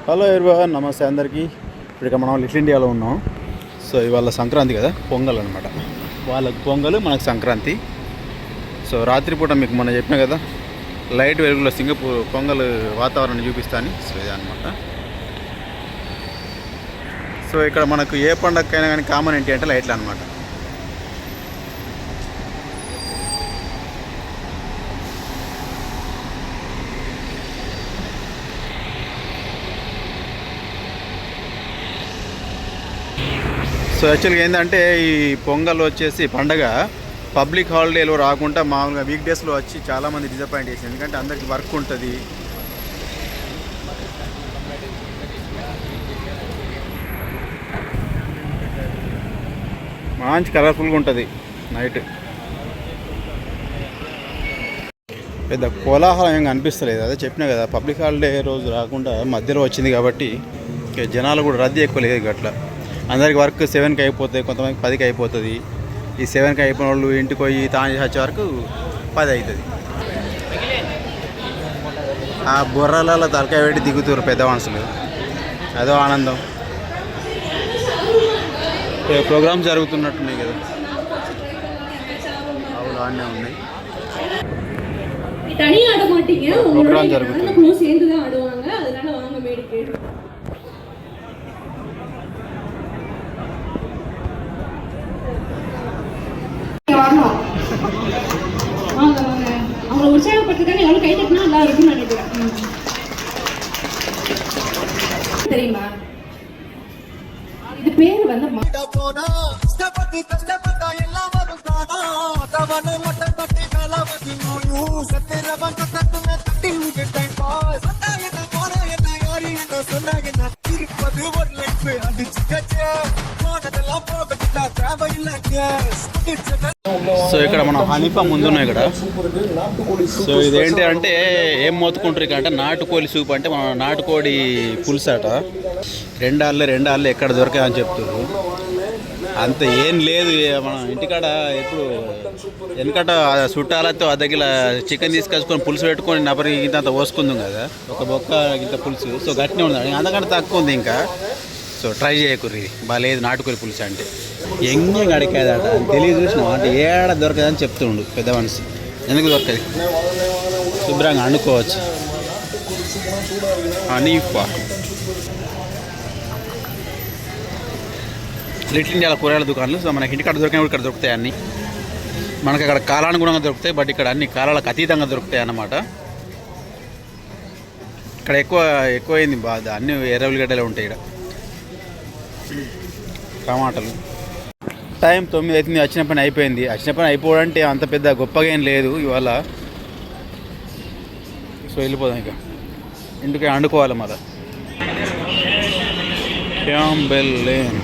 Hello everyone, నమస్తే అందరికీ. ఇప్పుడు మనం లిటిల్ ఇండియాలో ఉన్నాం. సో ఇవాళ సంక్రాంతి కదా, పొంగల్ అనమాట. వాళ్ళకి పొంగల్, మనకు సంక్రాంతి. సో రాత్రిపూట మీకు మొన్న చెప్పినా కదా, లైట్ వెలుగులో సింగపూర్ పొంగల్ వాతావరణం చూపిస్తాను. సో ఇది అనమాట. సో ఇక్కడ మనకు ఏ పండగకైనా కానీ కామన్ ఏంటి అంటే లైట్లు అనమాట. సో యాక్చువల్గా ఏంటంటే ఈ పొంగల్ వచ్చేసి పండగ పబ్లిక్ హాలిడేలో రాకుండా మామూలుగా వీక్ డేస్లో వచ్చి చాలామంది డిసప్పాయింట్ చేసింది. ఎందుకంటే అందరికీ వర్క్ ఉంటుంది. మంచి కలర్ఫుల్గా ఉంటుంది. నైట్ పెద్ద కోలాహలం ఏం అనిపిస్తలేదు. అదే చెప్పినా కదా, పబ్లిక్ హాలిడే రోజు రాకుండా మధ్యలో వచ్చింది కాబట్టి జనాలు కూడా రద్దీ ఎక్కువ లేదు. అట్లా అందరికి వర్క్ 7కి అయిపోతుంది, కొంతమందికి 10కి అయిపోతుంది. ఈ 7కి అయిపోయిన వాళ్ళు ఇంటికి పోయి తాను వచ్చే వరకు 10 అవుతుంది. ఆ బుర్రలలో తలకాయ పెట్టి దిగుతారు పెద్ద మనుషులు. అదో ఆనందం. ప్రోగ్రామ్స్ జరుగుతున్నట్టున్నాయి కదా, అవును అన్నీ ఉన్నాయి. ప్రోగ్రామ్ జరుగుతుంది. அவங்களை உற்சாகப்பட்டிருக்காங்க. எவ்வளவு கை தட்டினா நல்லா இருக்கும்னு நினைக்கிறேன். தெரியுமா, இது பேரு வந்து సో ఇక్కడ మనం హనీఫా ముందున్నాయి ఇక్కడ. సో ఇదేంటి అంటే ఏం మోతుకుంటారు ఇక్కడ అంటే నాటుకోడి సూప్. అంటే మన నాటుకోడి పులుసు అట. రెండాళ్ళు ఎక్కడ దొరకాయని చెప్తారు. అంత ఏం లేదు. మన ఇంటికాడ ఎప్పుడు వెనకట చుట్టాలతో అద్దగిల చికెన్ తీసుకొచ్చుకొని పులుసు పెట్టుకొని నబరి ఇంత పోసుకుందాం కదా, ఒక బొక్క ఇంత పులుసు. సో గట్టినే ఉంది, అంతకంటే తక్కువ ఉంది ఇంకా. సో ట్రై చేయకూరి, బాగాలేదు నాటుకోడి పులుసు అంటే. ఎంగే అడిగేదట తెలియదు, చూసినాం అంటే ఏడ దొరకదని చెప్తుండు పెద్ద మనిషి. ఎందుకు దొరకదు, శుభ్రంగా వండుకోవచ్చు. హనీఫా లిటిల్ ఇండియాల కూరగాయల దుకాణాలు. సో మనకి ఇంటికాడ దొరికినప్పుడు ఇక్కడ దొరుకుతాయి అన్నీ. మనకి అక్కడ కాలానుగుణంగా దొరుకుతాయి, బట్ ఇక్కడ అన్ని కాలాలకు అతీతంగా దొరుకుతాయి అన్నమాట. ఇక్కడ ఎక్కువైంది బాధ. అన్ని ఎర్రవులిగడ్డలే ఉంటాయి ఇక్కడ. టమాటాలు. టైం 9 అవుతుంది. వచ్చిన పని అయిపోయింది. వచ్చిన పని అయిపోవడంటే అంత పెద్ద గొప్పగా ఏం లేదు ఇవాళ. సో వెళ్ళిపోదాం ఇక ఇంటికి, వండుకోవాలి మళ్ళీ. Campbell lane.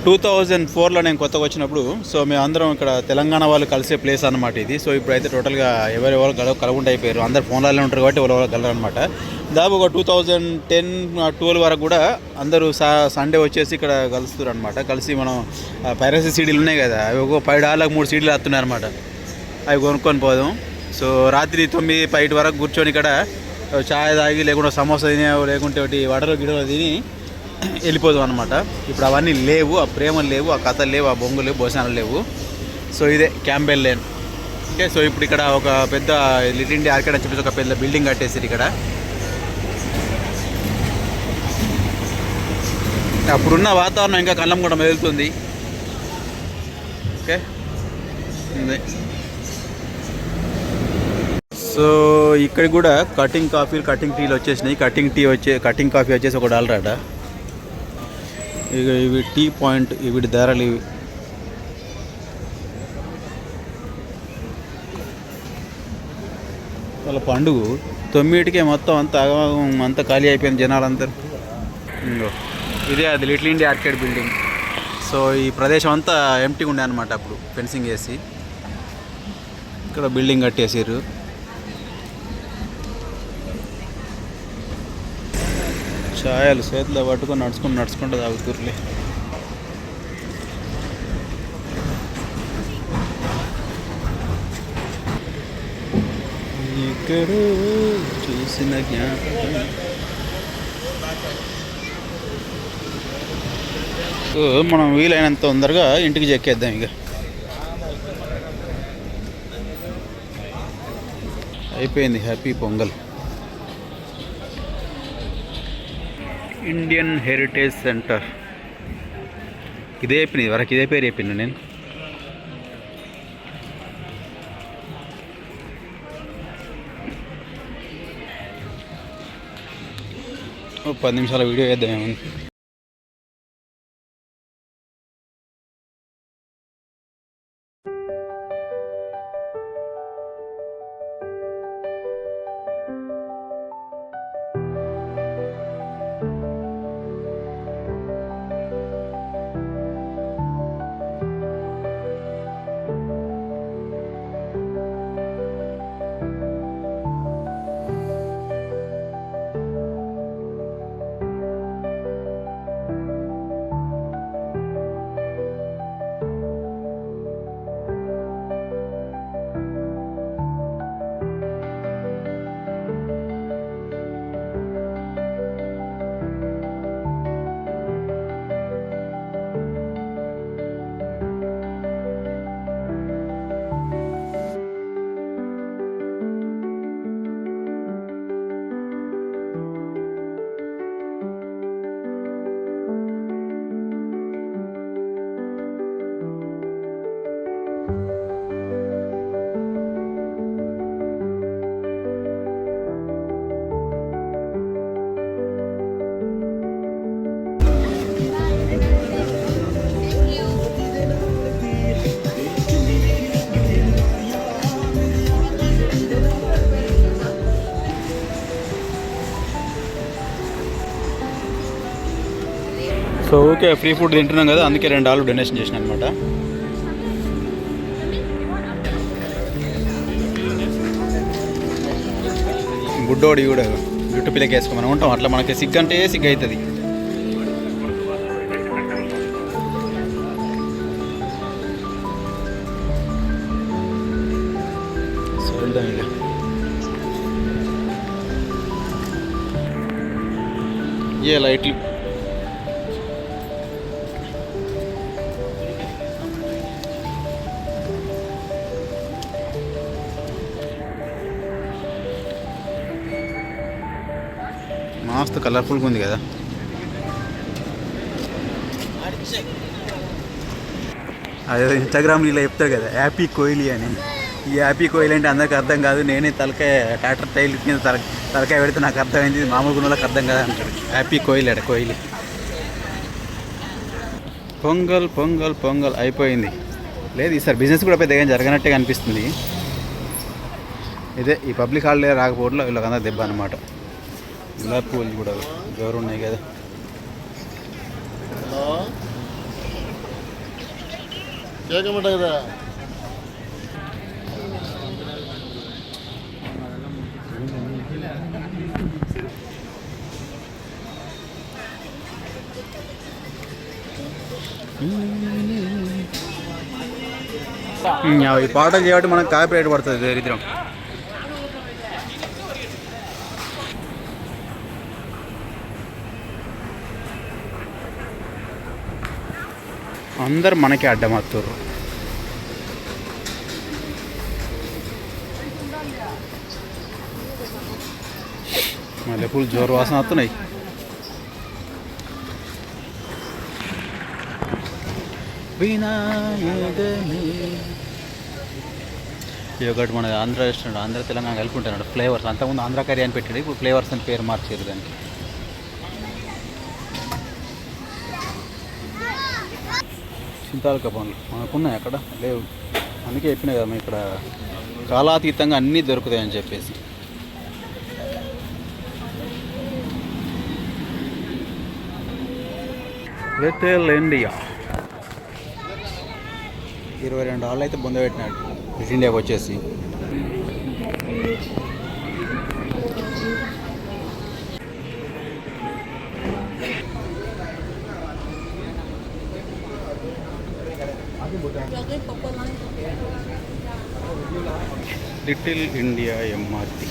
2004లో నేను కొత్తగా వచ్చినప్పుడు, సో మేము అందరం ఇక్కడ తెలంగాణ వాళ్ళు కలిసే ప్లేస్ అనమాట ఇది. సో ఇప్పుడైతే టోటల్గా ఎవరెవరు కలవకుండా అయిపోయారు. అందరు ఫోన్లలో ఉంటారు కాబట్టి ఎవరెవరు కలరు అనమాట. దాదాపు ఒక 2010-12 వరకు కూడా అందరూ సండే వచ్చేసి ఇక్కడ కలుస్తారు అనమాట. కలిసి మనం పైరసీ సీడీలు ఉన్నాయి కదా, అవి ఒక $10 3 సీడీలు వస్తున్నాయి అనమాట. అవి కొనుక్కొని పోదాం. సో రాత్రి 9-10 వరకు కూర్చొని ఇక్కడ చాయ్ తాగి, లేకుంటే సమోసా తిని, లేకుంటే ఒకటి వడలు గిడలు తిని వెళ్ళిపోదాం అనమాట. ఇప్పుడు అవన్నీ లేవు, ఆ ప్రేమలు లేవు, ఆ కథలు లేవు, ఆ బొంగులు లేవు, భోజనాలు లేవు. సో ఇదే క్యాంబెల్ లేన్. ఓకే, సో ఇప్పుడు ఇక్కడ ఒక పెద్ద లిటిల్ ఇండియా ఆర్కేడ్ అని చెప్పేసి ఒక పెద్ద బిల్డింగ్ కట్టేసారు ఇక్కడ. అప్పుడున్న వాతావరణం ఇంకా కళ్ళం కూడా మెదులుతుంది. ఓకే, సో ఇక్కడ కూడా కటింగ్ కాఫీలు, కటింగ్ టీలు వచ్చేసినాయి. కటింగ్ కాఫీ వచ్చేసి $1 అట. ఇవి టీ పాయింట్, వీటి ధరలు ఇవి. వాళ్ళ పండుగ 9కే మొత్తం అంతా ఖాళీ అయిపోయింది జనాలందరూ. ఇదే అది little India arcade building. So ఈ ప్రదేశం అంతా ఎంటీగా ఉండే అనమాట అప్పుడు, ఫెన్సింగ్ వేసి. ఇక్కడ బిల్డింగ్ కట్టేసారు. ఛాయలు చేతిలో పట్టుకొని నడుచుకుంటూ తాగుతుర్లే. ఎక్కడో చూసిన జ్ఞాపకం. సో మనం వీలైనంత తొందరగా ఇంటికి చెక్కేద్దాం. ఇక అయిపోయింది. Happy pongal. Indian heritage centre ఇదే చెప్పింది వరకు, ఇదే పేరు చెప్పింది నేను. ఓ 10 నిమిషాల వీడియో వేద్దామేమో. సో ఓకే, ఫ్రీ ఫుడ్ తింటున్నాం కదా, అందుకే $2 డొనేషన్ చేసిన అనమాట. గుడ్డోడి కూడా జుట్టు పిల్లకి వేసుకోమని ఉంటాం, అట్లా మనకి సిగ్గు అంటే సిగ్గు అవుతుంది. సో వెళ్దాం ఇక. ఏ లైట్లు మస్తు కలర్ఫుల్గా ఉంది కదా. అదే ఇన్స్టాగ్రామ్లో ఇలా చెప్తారు కదా హ్యాపీ కోహ్లీ అని. ఈ హ్యాపీ కోహ్లీ అంటే అందరికి అర్థం కాదు, నేనే ట్రాక్టర్ టైల్ కింద తలకాయ పెడితే నాకు అర్థమైంది, మామూలు వాళ్ళకి అర్థం కాదు అంటాడు. హ్యాపీ కోహ్లీ అడ కోహ్లీ. పొంగల్ పొంగల్ పొంగల్ అయిపోయింది. లేదు ఈసారి బిజినెస్ కూడా పెద్దగా జరగనట్టే అనిపిస్తుంది. ఇదే ఈ పబ్లిక్ హాలిడే రాకపోవడంలో వీళ్ళకందరూ దెబ్బ అనమాట. గులాబీ పూలు కూడా జోరు ఉన్నాయి కదా. ఈ పాటలు చేయబట్టి మనకు కాపీరైట్ పడుతుంది దరిద్రం. అందరు మనకి అడ్డమవుతారు. మల్లెపూలు జోరు వాసన వస్తున్నాయి. ఇది ఒకటి మన ఆంధ్ర రెస్టారెంట్, ఆంధ్ర తెలంగాణ కలుపుకుంటున్నాడు. ఫ్లేవర్స్ అంతకుముందు ఆంధ్ర కర్రీ అని పెట్టాడు, ఇప్పుడు ఫ్లేవర్స్ అని పేరు మార్చారు దానికి. చింతాలక పనులు మనకున్నాయి అక్కడ లేవు, అందుకే చెప్పినా కదా ఇక్కడ కాలాతీతంగా అన్నీ దొరుకుతాయని చెప్పేసి. లిటిల్ ఇండియా $22 అయితే బొంద పెట్టినాడు లిటిల్ ఇండియాకి వచ్చేసి. Little India MRT.